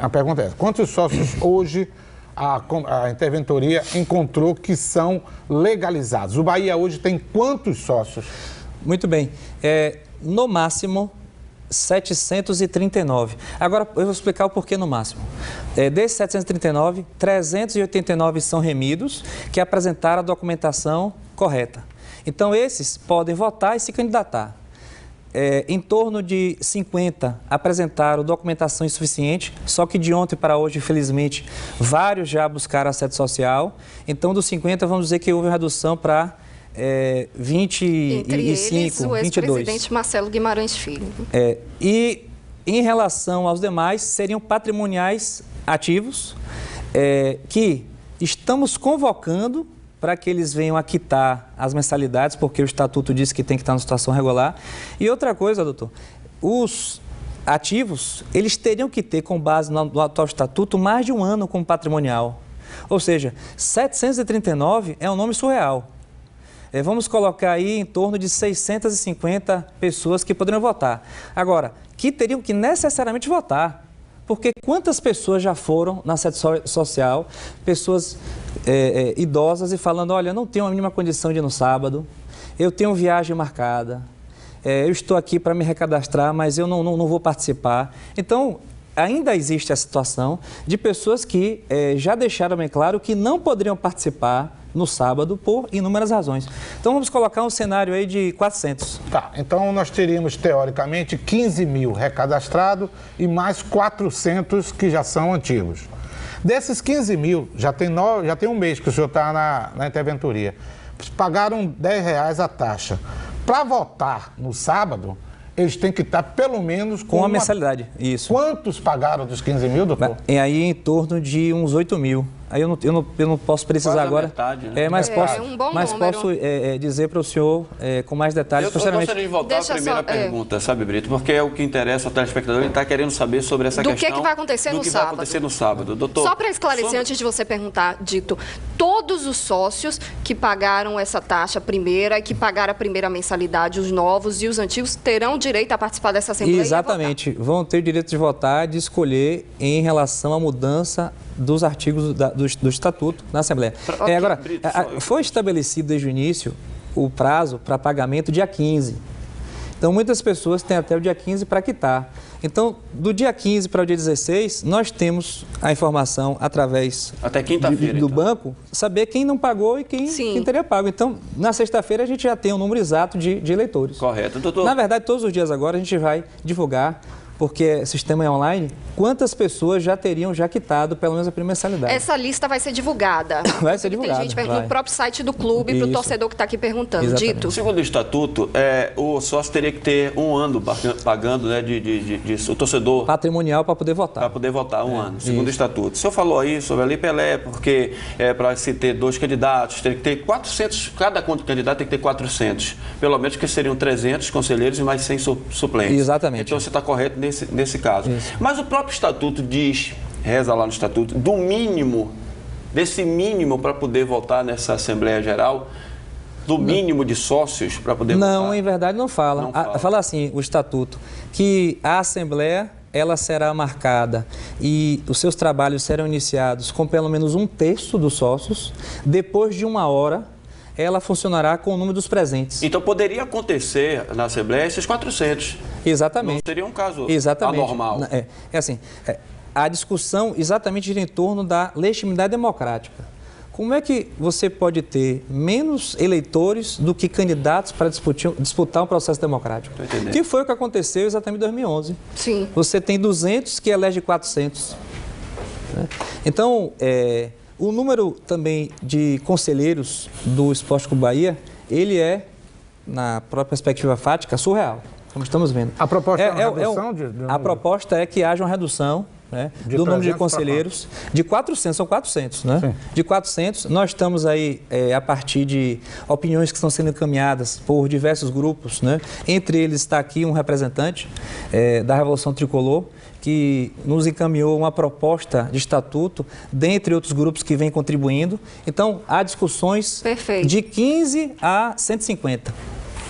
a pergunta é essa, quantos sócios hoje a interventoria encontrou que são legalizados? O Bahia hoje tem quantos sócios? Muito bem, no máximo 739. Agora, eu vou explicar o porquê no máximo. Desses 739, 389 são remidos, que apresentaram a documentação correta. Então, esses podem votar e se candidatar. Em torno de 50 apresentaram documentação insuficiente, só que de ontem para hoje, infelizmente, vários já buscaram assistência social. Então, dos 50, vamos dizer que houve uma redução para Entre 25, eles, o 22. ex-presidente Marcelo Guimarães Filho. E em relação aos demais, seriam patrimoniais ativos que estamos convocando para que eles venham a quitar as mensalidades, porque o Estatuto diz que tem que estar na situação regular. E outra coisa, doutor, os ativos, eles teriam que ter, com base no atual Estatuto, mais de um ano como patrimonial. Ou seja, 739 é um nome surreal. Vamos colocar aí em torno de 650 pessoas que poderiam votar. Agora, que teriam que necessariamente votar. Porque quantas pessoas já foram na sede social, pessoas idosas e falando, olha, não tenho a mínima condição de ir no sábado, eu tenho viagem marcada, eu estou aqui para me recadastrar, mas eu não vou participar. Então, ainda existe a situação de pessoas que já deixaram bem claro que não poderiam participar no sábado por inúmeras razões. Então, vamos colocar um cenário aí de 400. Tá, então nós teríamos, teoricamente, 15 mil recadastrados e mais 400 que já são antigos. Desses 15 mil, já tem um mês que o senhor está na interventoria, pagaram R$10 a taxa. Para votar no sábado, eles têm que estar pelo menos com a mensalidade. Isso. Quantos pagaram dos 15 mil, doutor? Aí em torno de uns 8 mil. Aí eu não posso precisar quase agora. Metade, né? Mas posso, um bom mas número. posso dizer para o senhor com mais detalhes. Eu gostaria de voltar à primeira pergunta, sabe, Brito? Porque é o que interessa ao telespectador, ele está querendo saber sobre essa questão. Do que vai acontecer no sábado. Vai acontecer no sábado. Doutor, só para esclarecer, antes de você perguntar, Dito, todos os sócios que pagaram essa taxa primeira e que pagaram a primeira mensalidade, os novos e os antigos, terão direito a participar dessa Assembleia? Exatamente. Vão ter o direito de votar, de escolher em relação à mudança dos artigos do Estatuto na Assembleia. Okay. Agora, Brito, foi estabelecido desde o início o prazo para pagamento dia 15. Então, muitas pessoas têm até o dia 15 para quitar. Então, do dia 15 para o dia 16, nós temos a informação através até quinta-feira, do banco, saber quem não pagou e quem teria pago. Então, na sexta-feira, a gente já tem um número exato de eleitores. Correto, doutor. Na verdade, todos os dias agora, a gente vai divulgar, porque o sistema é online, quantas pessoas já teriam quitado pelo menos a primeira mensalidade. Essa lista vai ser divulgada. Vai ser divulgada. Tem gente perguntando no próprio site do clube, para o torcedor que está aqui perguntando. Exatamente. Dito. Segundo o Estatuto, o sócio teria que ter um ano pagando, né, o torcedor... patrimonial para poder votar. Para poder votar um ano, segundo o Estatuto. O senhor falou aí sobre a Lei Pelé, porque para se ter 2 candidatos, teria que ter 400, cada candidato tem que ter 400. Pelo menos que seriam 300 conselheiros e mais 100 suplentes. Exatamente. Então você está correto nesse caso. Isso. Mas o próprio Estatuto diz, reza lá no Estatuto, do mínimo, desse mínimo para poder votar nessa Assembleia Geral, do mínimo de sócios para poder votar. Não, em verdade não fala. Não fala. Fala assim, o Estatuto, que a Assembleia ela será marcada e os seus trabalhos serão iniciados com pelo menos 1/3 dos sócios. Depois de 1 hora, ela funcionará com o número dos presentes. Então poderia acontecer na Assembleia esses 400. Exatamente. Não seria um caso anormal. É a discussão exatamente gira em torno da legitimidade democrática. Como é que você pode ter menos eleitores do que candidatos para disputar um processo democrático? Que foi o que aconteceu exatamente em 2011. Sim. Você tem 200 que elege 400. Né? Então, o número também de conselheiros do Esporte Clube Bahia, ele é, na própria perspectiva fática, surreal, como estamos vendo. A proposta é uma redução A proposta é que haja uma redução, né, do número de conselheiros de 400, são 400, né? Sim. De 400, nós estamos aí a partir de opiniões que estão sendo encaminhadas por diversos grupos, né? Entre eles está aqui um representante da Revolução Tricolor, que nos encaminhou uma proposta de estatuto, dentre outros grupos que vêm contribuindo. Então, há discussões de 15 a 150.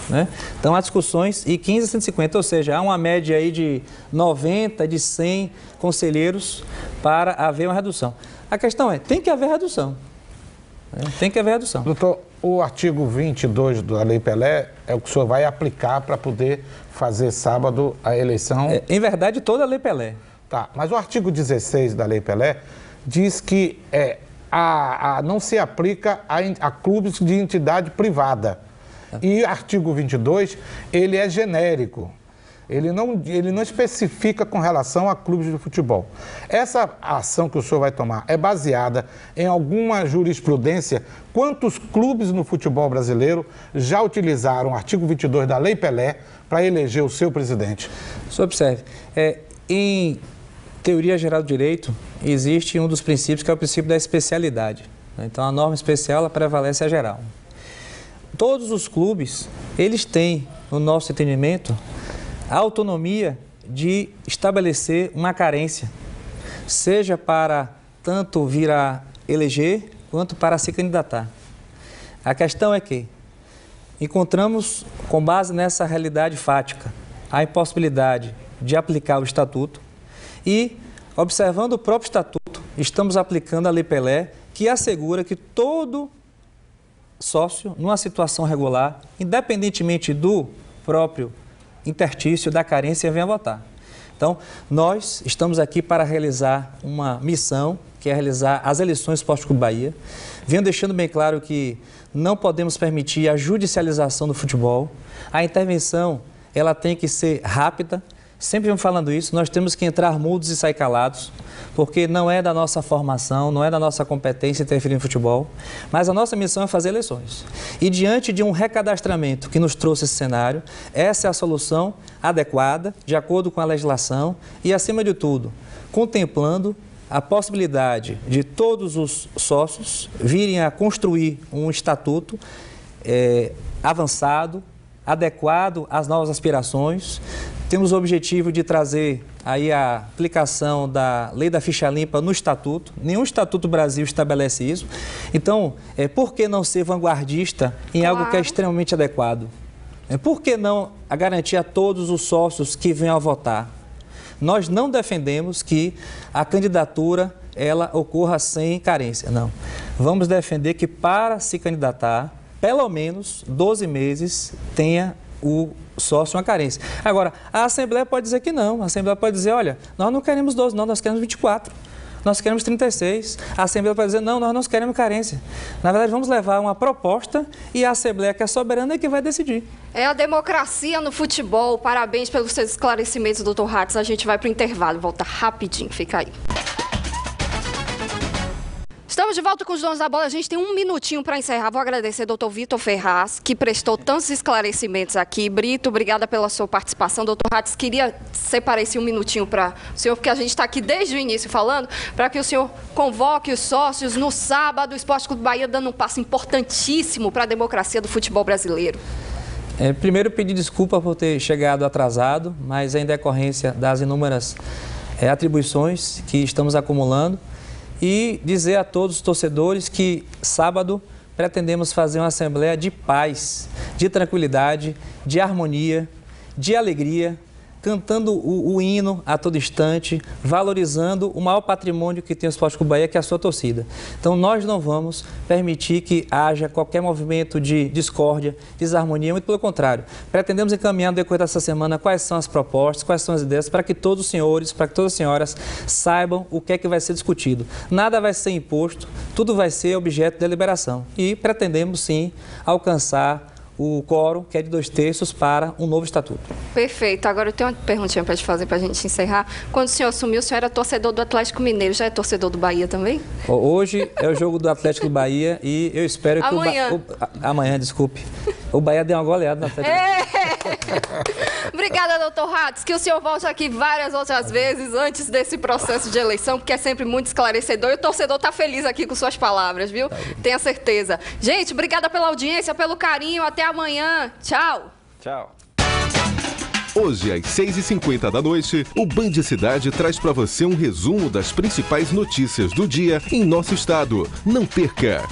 Né? Então, há discussões e 15 a 150, ou seja, há uma média aí de 90, de 100 conselheiros para haver uma redução. A questão tem que haver redução. Né? Tem que haver redução. Doutor, o artigo 22 da Lei Pelé é o que o senhor vai aplicar para poder fazer sábado a eleição? Em verdade, toda a Lei Pelé. Tá, mas o artigo 16 da Lei Pelé diz que não se aplica a clubes de entidade privada. E artigo 22, ele é genérico. Ele não especifica com relação a clubes de futebol. Essa ação que o senhor vai tomar é baseada em alguma jurisprudência? Quantos clubes no futebol brasileiro já utilizaram o artigo 22 da Lei Pelé para eleger o seu presidente? O senhor observe, em teoria geral do direito, existe um dos princípios que é o princípio da especialidade. Então, a norma especial ela prevalece a geral. Todos os clubes, eles têm, no nosso entendimento, a autonomia de estabelecer uma carência, seja para tanto vir a eleger, quanto para se candidatar. A questão é que encontramos, com base nessa realidade fática, a impossibilidade de aplicar o Estatuto e, observando o próprio Estatuto, estamos aplicando a Lei Pelé, que assegura que todo sócio, numa situação regular, independentemente do próprio interstício da carência, venha votar. Então, nós estamos aqui para realizar uma missão, que é realizar as eleições do Esporte Clube Bahia. Venho deixando bem claro que não podemos permitir a judicialização do futebol. A intervenção, ela tem que ser rápida. Sempre vamos falando isso, nós temos que entrar mudos e sair calados, porque não é da nossa formação, não é da nossa competência interferir no futebol, mas a nossa missão é fazer eleições. E diante de um recadastramento que nos trouxe esse cenário, essa é a solução adequada, de acordo com a legislação e, acima de tudo, contemplando a possibilidade de todos os sócios virem a construir um estatuto avançado, adequado às novas aspirações. Temos o objetivo de trazer aí a aplicação da Lei da Ficha Limpa no Estatuto. Nenhum Estatuto do Brasil estabelece isso. Então, por que não ser vanguardista em algo que é extremamente adequado? Por que não garantir a todos os sócios que venham a votar? Nós não defendemos que a candidatura ela ocorra sem carência, não. Vamos defender que para se candidatar, pelo menos 12 meses tenha o sócio uma carência. Agora, a Assembleia pode dizer que não. A Assembleia pode dizer, olha, nós não queremos 12, não, nós queremos 24. Nós queremos 36. A Assembleia pode dizer, não, nós não queremos carência. Na verdade, vamos levar uma proposta e a Assembleia, que é soberana, é que vai decidir. É a democracia no futebol. Parabéns pelos seus esclarecimentos, doutor Hatz. A gente vai para o intervalo. Volta rapidinho. Fica aí. Estamos de volta com os donos da bola. A gente tem um minutinho para encerrar. Vou agradecer ao doutor Vitor Ferraz, que prestou tantos esclarecimentos aqui. Brito, obrigada pela sua participação. Doutor Hatz, queria separar esse um minutinho para o senhor, porque a gente está aqui desde o início falando, para que o senhor convoque os sócios no sábado, o Esporte Clube Bahia dando um passo importantíssimo para a democracia do futebol brasileiro. Primeiro, pedir desculpa por ter chegado atrasado, mas em decorrência das inúmeras atribuições que estamos acumulando. E dizer a todos os torcedores que sábado pretendemos fazer uma assembleia de paz, de tranquilidade, de harmonia, de alegria, cantando o hino a todo instante, valorizando o maior patrimônio que tem o Esporte Clube Bahia, que é a sua torcida. Então, nós não vamos permitir que haja qualquer movimento de discórdia, desarmonia, muito pelo contrário. Pretendemos encaminhar no decorrer dessa semana quais são as propostas, quais são as ideias, para que todos os senhores, para que todas as senhoras saibam o que é que vai ser discutido. Nada vai ser imposto, tudo vai ser objeto de deliberação. E pretendemos, sim, alcançar o quórum, que é de 2/3 para um novo estatuto. Perfeito. Agora eu tenho uma perguntinha para te fazer, para a gente encerrar. Quando o senhor assumiu, o senhor era torcedor do Atlético Mineiro. Já é torcedor do Bahia também? Hoje é o jogo do Atlético do Bahia e eu espero que amanhã, desculpe. O Bahia deu uma goleada no Atlético. Obrigada, doutor Hatz. Que o senhor volte aqui várias outras vezes antes desse processo de eleição, porque é sempre muito esclarecedor. E o torcedor está feliz aqui com suas palavras, viu? Tenha certeza. Gente, obrigada pela audiência, pelo carinho. Até amanhã. Tchau. Tchau. Hoje, às 6h50 da noite, o Band Cidade traz para você um resumo das principais notícias do dia em nosso estado. Não perca!